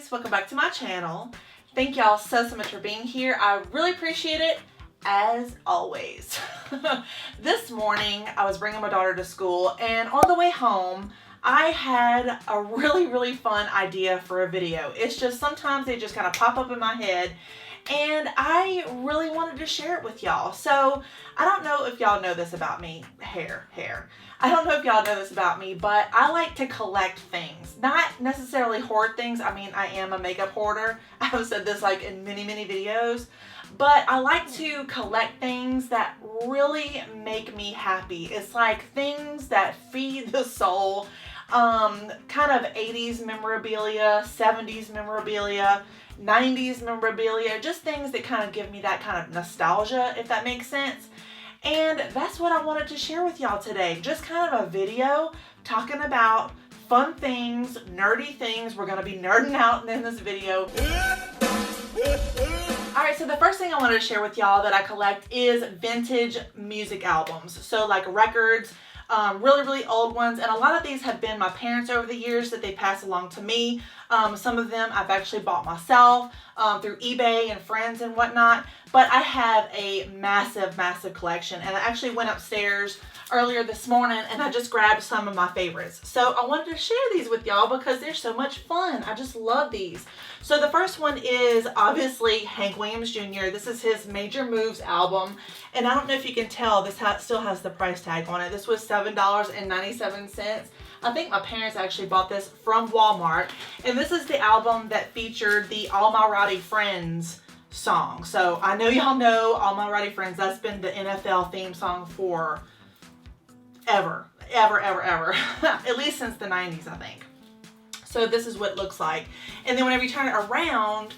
guys, welcome back to my channel. Thank y'all so much for being here. I really appreciate it, as always. This morning I was bringing my daughter to school, and on the way home I had a really fun idea for a video. It's just sometimes they just kind of pop up in my head, and I really wanted to share it with y'all. So I don't know if y'all know this about me. Hair. I don't know if y'all know this about me, but I like to collect things. Not necessarily hoard things. I mean, I am a makeup hoarder. I have said this like in many videos. But I like to collect things that really make me happy. It's like things that feed the soul. Kind of 80s memorabilia, 70s memorabilia, 90s memorabilia, just things that kind of give me that kind of nostalgia, if that makes sense. And that's what I wanted to share with y'all today. Just kind of a video talking about fun things, nerdy things. We're going to be nerding out in this video. Alright, so the first thing I wanted to share with y'all that I collect is vintage music albums. So like records, really old ones, and a lot of these have been my parents over the years that they passed along to me. Some of them I've actually bought myself through eBay and friends and whatnot, but I have a massive collection, and I actually went upstairs earlier this morning and I just grabbed some of my favorites. So I wanted to share these with y'all because they're so much fun. I just love these. So the first one is obviously Hank Williams Jr. This is his Major Moves album, and I don't know if you can tell, this still has the price tag on it. This was $7.97. I think my parents actually bought this from Walmart, and this is the album that featured the All My Rowdy Friends song. So I know y'all know All My Rowdy Friends. That's been the NFL theme song for ever. At least since the 90s, I think. So this is what it looks like. And then whenever you turn it around,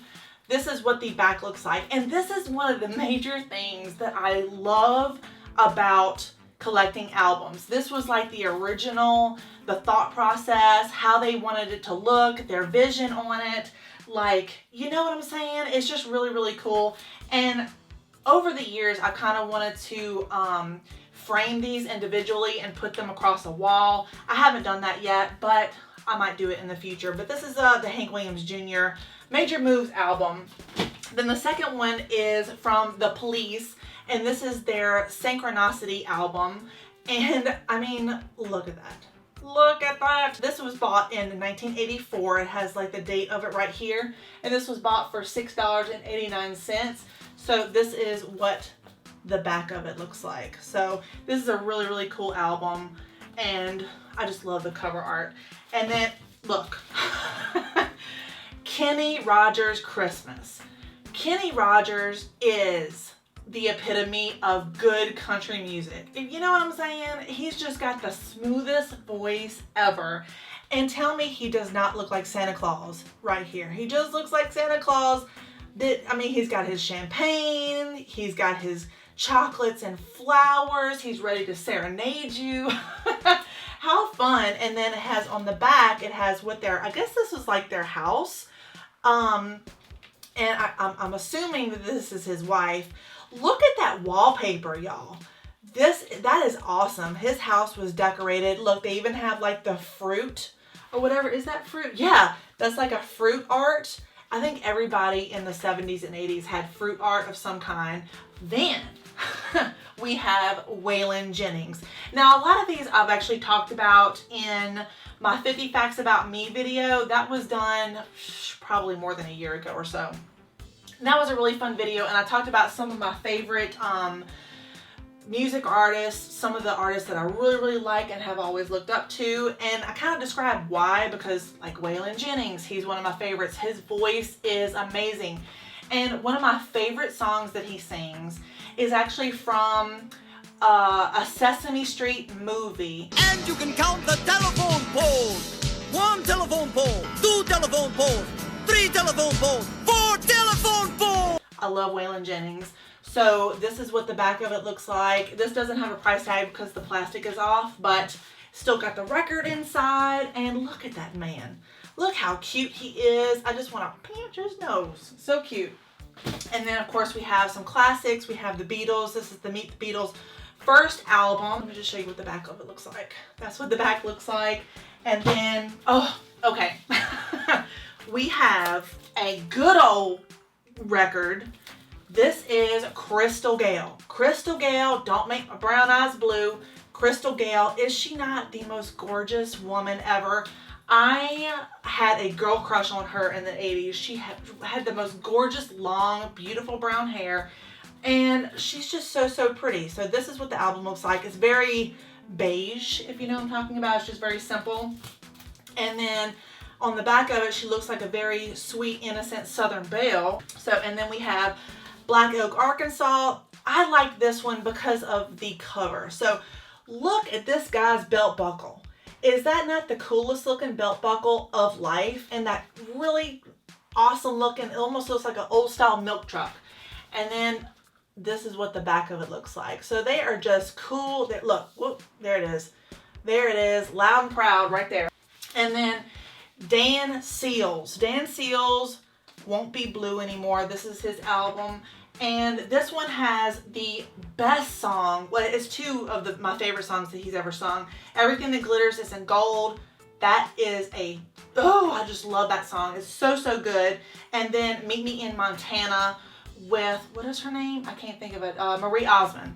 this is what the back looks like. And this is one of the major things that I love about collecting albums. This was like the original, the thought process, how they wanted it to look, their vision on it. Like, you know what I'm saying? It's just really cool. And over the years, I kind of wanted to frame these individually and put them across a wall. I haven't done that yet, but I might do it in the future. But this is the Hank Williams Jr. Major Moves album. Then the second one is from The Police, and this is their Synchronicity album. And I mean, look at that. Look at that. This was bought in 1984. It has like the date of it right here. And this was bought for $6.89. So this is what the back of it looks like. So this is a really cool album, and I just love the cover art. And then look, Kenny Rogers Christmas. Kenny Rogers is the epitome of good country music. You know what I'm saying? He's just got the smoothest voice ever. And tell me he does not look like Santa Claus right here. He just looks like Santa Claus. I mean, he's got his champagne, he's got his chocolates and flowers, he's ready to serenade you. How fun. And then it has on the back, it has what their, I guess this was like their house. And I'm assuming that this is his wife. Look at that wallpaper, y'all. That is awesome. His house was decorated. Look, they even have like the fruit or whatever. Is that fruit? Yeah, that's like a fruit art. I think everybody in the 70s and 80s had fruit art of some kind. Then we have Waylon Jennings. Now, a lot of these I've actually talked about in my 50 Facts About Me video. That was done probably more than a year ago or so. And that was a really fun video, and I talked about some of my favorite music artists, some of the artists that I really like and have always looked up to, and I kind of described why, because like Waylon Jennings, he's one of my favorites. His voice is amazing, and one of my favorite songs that he sings is actually from a Sesame Street movie. And you can count the telephone poles. 1 telephone pole, 2 telephone poles, 3 telephone poles, 4 telephone poles. I love Waylon Jennings. So this is what the back of it looks like. This doesn't have a price tag because the plastic is off, but still got the record inside. And look at that man. Look how cute he is. I just want to pinch his nose. So cute. And then of course we have some classics. We have the Beatles. This is the Meet the Beatles first album. Let me just show you what the back of it looks like. That's what the back looks like. And then, oh, okay. we have a good old record. This is Crystal Gale. Crystal Gale, don't make my brown eyes blue. Crystal Gale, is she not the most gorgeous woman ever? I had a girl crush on her in the 80s. She had the most gorgeous, long, beautiful brown hair. And she's just so pretty. So this is what the album looks like. It's very beige, if you know what I'm talking about. It's just very simple. And then on the back of it, she looks like a very sweet, innocent Southern belle. So, and then we have Black Oak, Arkansas. I like this one because of the cover. So look at this guy's belt buckle. Is that not the coolest looking belt buckle of life? And that really awesome looking, it almost looks like an old style milk truck. And then this is what the back of it looks like. So they are just cool. Look, whoop, there it is. There it is, loud and proud right there. And then Dan Seals. Dan Seals won't be blue anymore. This is his album. And this one has the best song. Well, it's two of my favorite songs that he's ever sung. Everything That Glitters Is in Gold. That is I just love that song. It's so good. And then Meet Me in Montana with, what is her name? I can't think of it. Marie Osmond.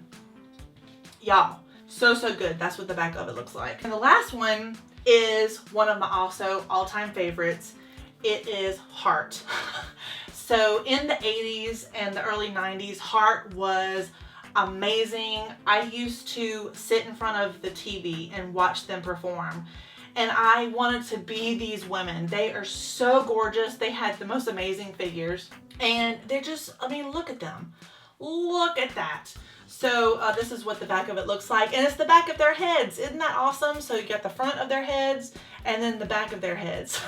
Y'all, so good. That's what the back of it looks like. And the last one is one of my also all-time favorites. It is Heart. So in the 80s and the early 90s, Heart was amazing. I used to sit in front of the TV and watch them perform. And I wanted to be these women. They are so gorgeous. They had the most amazing figures. And they're just, I mean, look at them. Look at that. So this is what the back of it looks like. And it's the back of their heads. Isn't that awesome? So you got the front of their heads and then the back of their heads.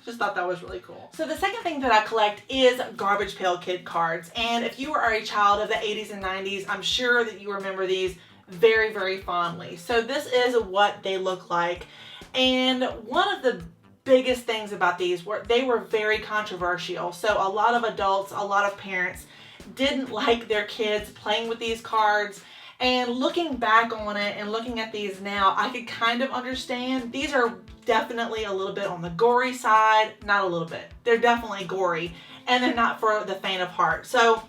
Just thought that was really cool. So the second thing that I collect is Garbage Pail Kid cards. And if you are a child of the 80s and 90s, I'm sure that you remember these very fondly. So this is what they look like. And one of the biggest things about these were they were very controversial. So a lot of adults, a lot of parents didn't like their kids playing with these cards. And looking back on it and looking at these now, I could kind of understand. These are definitely a little bit on the gory side. Not a little bit. They're definitely gory. And they're not for the faint of heart. So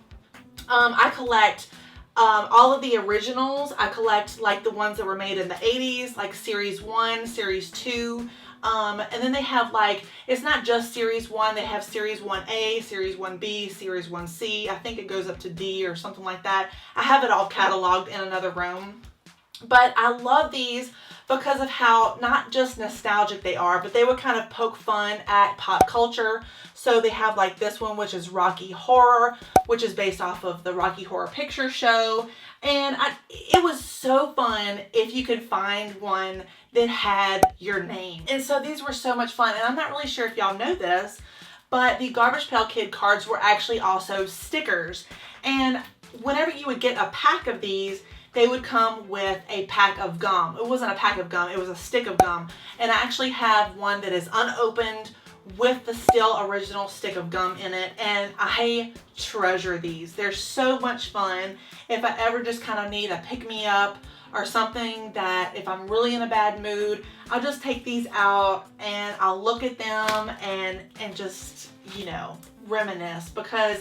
I collect all of the originals. I collect like the ones that were made in the 80s, like Series 1, Series 2. And then they have like, it's not just Series 1, they have Series 1A, Series 1B, Series 1C. I think it goes up to D or something like that. I have it all cataloged in another room. But I love these because of how not just nostalgic they are, but they would kind of poke fun at pop culture. So they have like this one, which is Rocky Horror, which is based off of the Rocky Horror Picture Show. And it was so fun if you could find one that had your name. And so these were so much fun. And I'm not really sure if y'all know this, but the Garbage Pail Kid cards were actually also stickers. And whenever you would get a pack of these, they would come with a pack of gum. It wasn't a pack of gum, it was a stick of gum. And I actually have one that is unopened with the still original stick of gum in it, and I treasure these. They're so much fun. If I ever just kind of need a pick-me-up or something, that if I'm really in a bad mood, I'll just take these out and I'll look at them and just, you know, reminisce, because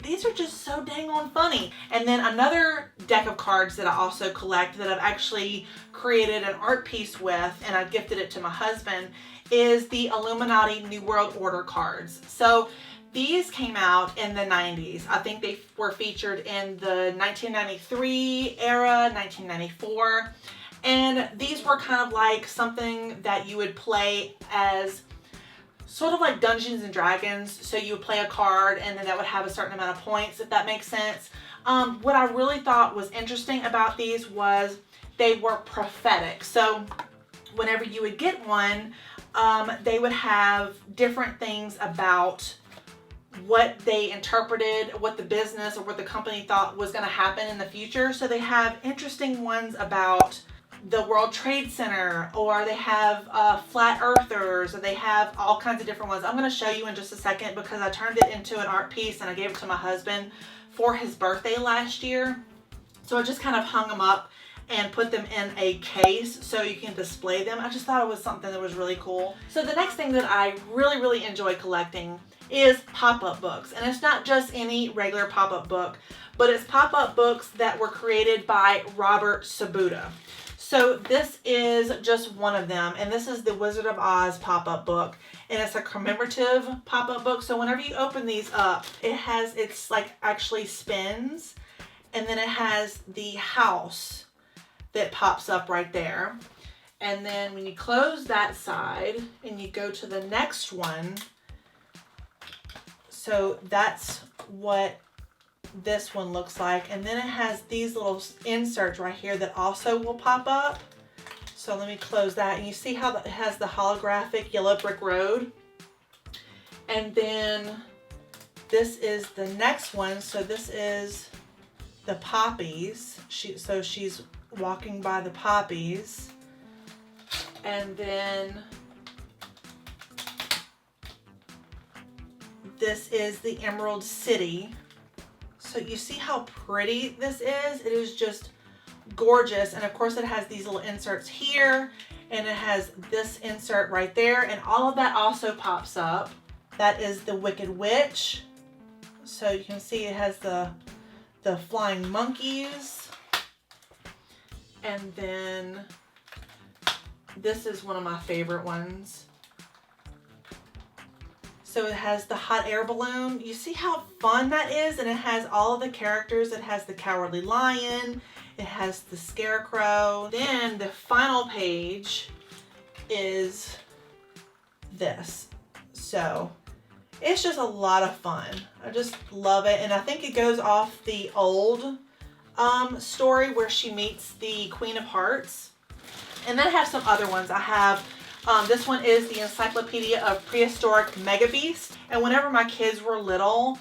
these are just so dang on funny. And then another deck of cards that I also collect that I've actually created an art piece with, and I've gifted it to my husband, is the Illuminati New World Order cards. So these came out in the 90s. I think they were featured in the 1993 era, 1994. And these were kind of like something that you would play as sort of like Dungeons and Dragons. So you would play a card and then that would have a certain amount of points, if that makes sense. What I really thought was interesting about these was they were prophetic. So whenever you would get one, they would have different things about what they interpreted, what the business or what the company thought was going to happen in the future. So they have interesting ones about the World Trade Center, or they have flat earthers, or they have all kinds of different ones. I'm going to show you in just a second because I turned it into an art piece and I gave it to my husband for his birthday last year. So I just kind of hung them up and put them in a case so you can display them. I just thought it was something that was really cool. So the next thing that I really enjoy collecting is pop-up books. And it's not just any regular pop-up book, but it's pop-up books that were created by Robert Sabuda. So this is just one of them, and this is the Wizard of Oz pop-up book, and it's a commemorative pop-up book. So whenever you open these up, it's like actually spins, and then it has the house that pops up right there. And then when you close that side and you go to the next one, so that's what this one looks like. And then it has these little inserts right here that also will pop up. So let me close that, and you see how it has the holographic yellow brick road. And then this is the next one. So this is the poppies. So she's walking by the poppies. And then this is the Emerald City. So you see how pretty this is? It is just gorgeous. And of course it has these little inserts here, and it has this insert right there, and all of that also pops up. That is the Wicked Witch. So you can see it has the flying monkeys. And then this is one of my favorite ones. So it has the hot air balloon. You see how fun that is? And it has all of the characters. It has the Cowardly Lion. It has the Scarecrow. Then the final page is this. So it's just a lot of fun. I just love it. And I think it goes off the old story where she meets the Queen of Hearts. And then I have some other ones. I have this one is the Encyclopedia of Prehistoric Mega Beasts. And whenever my kids were little,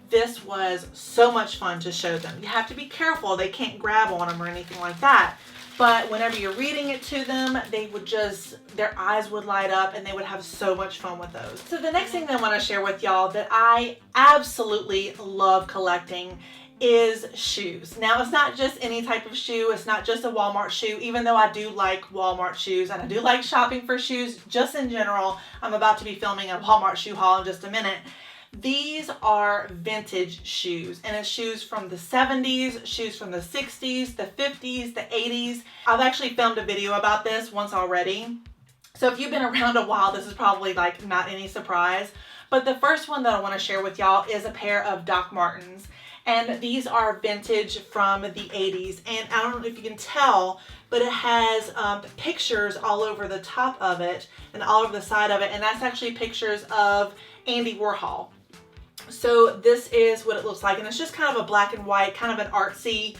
this was so much fun to show them. You have to be careful. They can't grab on them or anything like that. But whenever you're reading it to them, they would just, their eyes would light up, and they would have so much fun with those. So the next thing that I want to share with y'all that I absolutely love collecting is shoes. Now, it's not just any type of shoe. It's not just a Walmart shoe, even though I do like Walmart shoes and I do like shopping for shoes just in general. I'm about to be filming a Walmart shoe haul in just a minute. These are vintage shoes, and it's shoes from the 70s, shoes from the 60s, the 50s, the 80s. I've actually filmed a video about this once already. So if you've been around a while, this is probably like not any surprise. But the first one that I want to share with y'all is a pair of Doc Martens. And these are vintage from the 80s. And I don't know if you can tell, but it has pictures all over the top of it and all over the side of it. And that's actually pictures of Andy Warhol. So this is what it looks like. And it's just kind of a black and white, kind of an artsy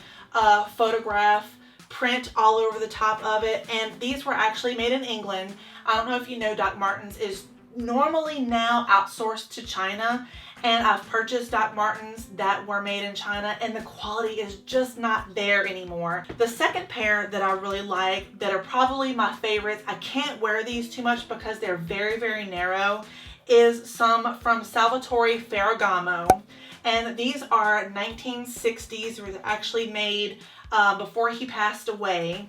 photograph print all over the top of it. And these were actually made in England. I don't know if you know, Doc Martens is normally now outsourced to China. And I've purchased Doc Martens that were made in China, and the quality is just not there anymore. The second pair that I really like, that are probably my favorites, I can't wear these too much because they're very narrow, is some from Salvatore Ferragamo. And these are 1960s, they were actually made before he passed away.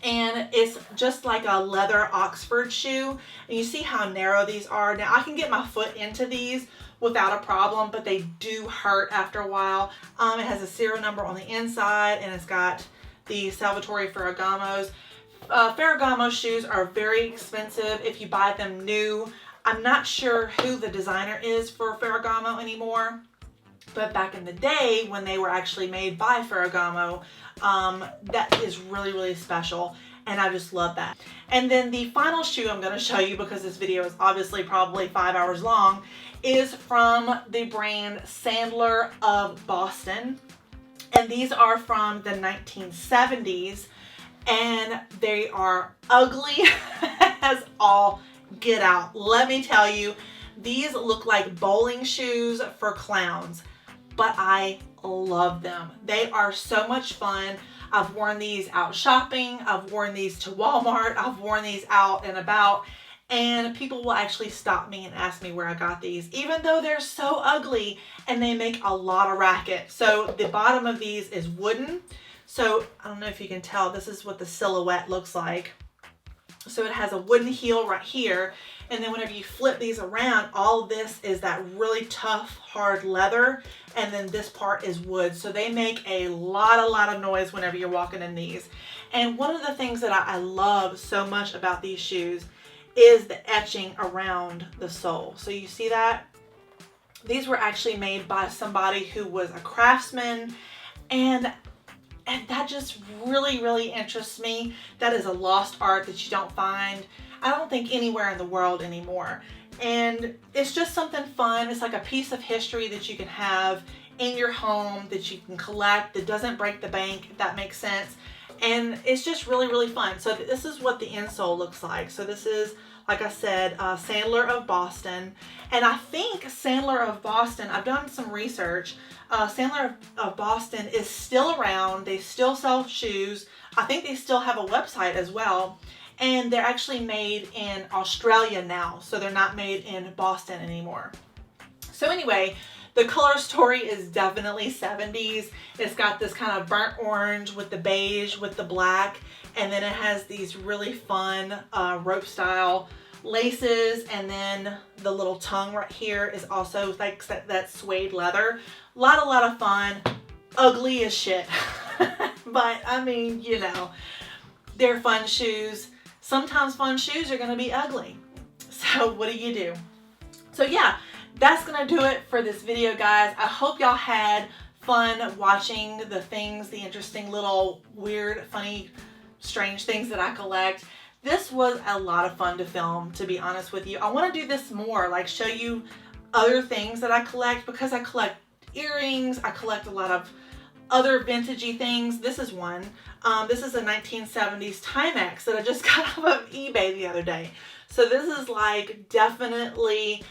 And it's just like a leather Oxford shoe. And you see how narrow these are. Now I can get my foot into these without a problem, but they do hurt after a while. It has a serial number on the inside, and it's got the Salvatore Ferragamo's. Ferragamo shoes are very expensive if you buy them new. I'm not sure who the designer is for Ferragamo anymore, but back in the day when they were actually made by Ferragamo, that is really special, and I just love that. And then the final shoe I'm going to show you, because this video is obviously probably 5 hours long, is from the brand Sandler of Boston. And these are from the 1970s, and they are ugly as all get out. Let me tell you, these look like bowling shoes for clowns, but I love them. They are so much fun. I've worn these out shopping. I've worn these to Walmart. I've worn these out and about, and people will actually stop me and ask me where I got these, even though they're so ugly and they make a lot of racket. So the bottom of these is wooden. So I don't know if you can tell, this is what the silhouette looks like. So it has a wooden heel right here, and then whenever you flip these around, all this is that really tough, hard leather, and then this part is wood. So they make a lot of noise whenever you're walking in these. And one of the things that I love so much about these shoes is the etching around the sole. So you see that? These were actually made by somebody who was a craftsman, and that just really interests me. That is a lost art that you don't find, I don't think, anywhere in the world anymore. And it's just something fun. It's like a piece of history that you can have in your home, that you can collect, that doesn't break the bank, if that makes sense. And it's just really fun. So this is what the insole looks like. So this is, like I said, Sandler of Boston. And I think Sandler of Boston, I've done some research, Sandler of Boston is still around. They still sell shoes. I think they still have a website as well. And they're actually made in Australia now. So they're not made in Boston anymore. So anyway, the color story is definitely 70s. It's got this kind of burnt orange with the beige with the black. And then it has these really fun rope style laces, and then the little tongue right here is also like that suede leather. A lot of fun. Ugly as shit. But I mean, you know, they're fun shoes. Sometimes fun shoes are gonna be ugly. So what do you do? So yeah, that's gonna do it for this video, guys. I hope y'all had fun watching the things, the interesting little weird, funny, strange things that I collect. This was a lot of fun to film, to be honest with you. I want to do this more, like show you other things that I collect, because I collect earrings, I collect a lot of other vintagey things. This is one. This is a 1970s Timex that I just got off of eBay the other day. So this is like definitely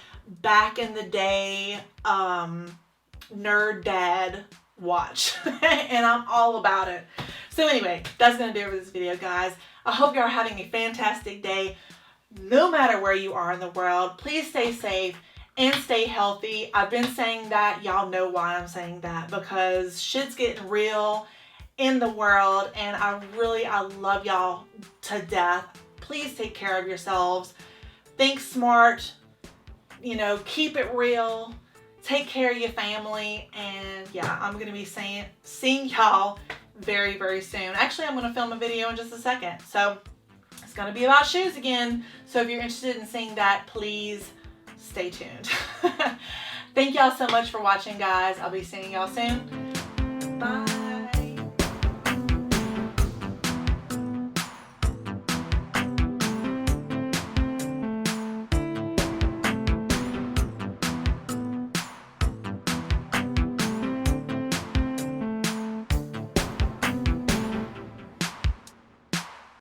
back in the day nerd dad watch. And I'm all about it. So anyway, that's going to do it for this video, guys. I hope you're having a fantastic day. No matter where you are in the world, please stay safe and stay healthy. I've been saying that. Y'all know why I'm saying that, because shit's getting real in the world, and I love y'all to death. Please take care of yourselves. Think smart. You know, keep it real. Take care of your family. And yeah, I'm going to be seeing y'all very soon. Actually, I'm going to film a video in just a second. So it's going to be about shoes again. So if you're interested in seeing that, please stay tuned. Thank y'all so much for watching, guys. I'll be seeing y'all soon. Bye.